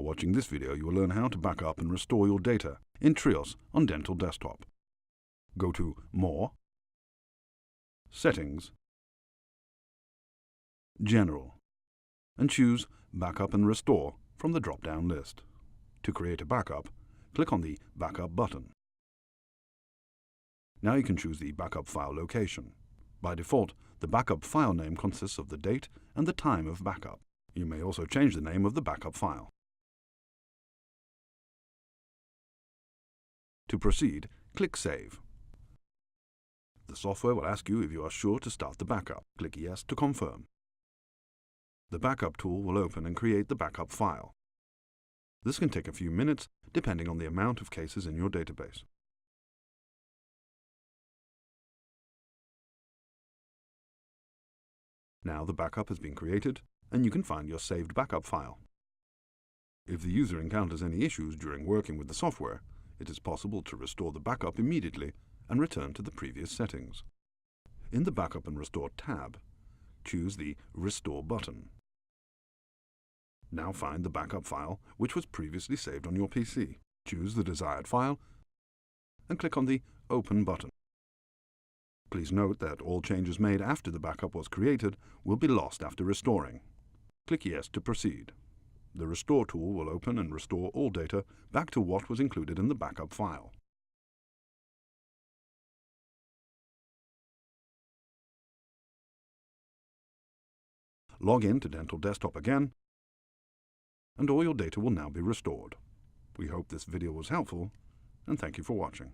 While watching this video, you will learn how to back up and restore your data in TRIOS on Dental Desktop. Go to More, Settings, General, and choose Backup and Restore from the drop-down list. To create a backup, click on the Backup button. Now you can choose the backup file location. By default, the backup file name consists of the date and the time of backup. You may also change the name of the backup file. To proceed, click Save. The software will ask you if you are sure to start the backup. Click Yes to confirm. The backup tool will open and create the backup file. This can take a few minutes, depending on the amount of cases in your database. Now the backup has been created, and you can find your saved backup file. If the user encounters any issues during working with the software, it is possible to restore the backup immediately and return to the previous settings. In the Backup and Restore tab, choose the Restore button. Now find the backup file which was previously saved on your PC. Choose the desired file and click on the Open button. Please note that all changes made after the backup was created will be lost after restoring. Click Yes to proceed. The Restore tool will open and restore all data back to what was included in the backup file. Log in to Dental Desktop again, and all your data will now be restored. We hope this video was helpful, and thank you for watching.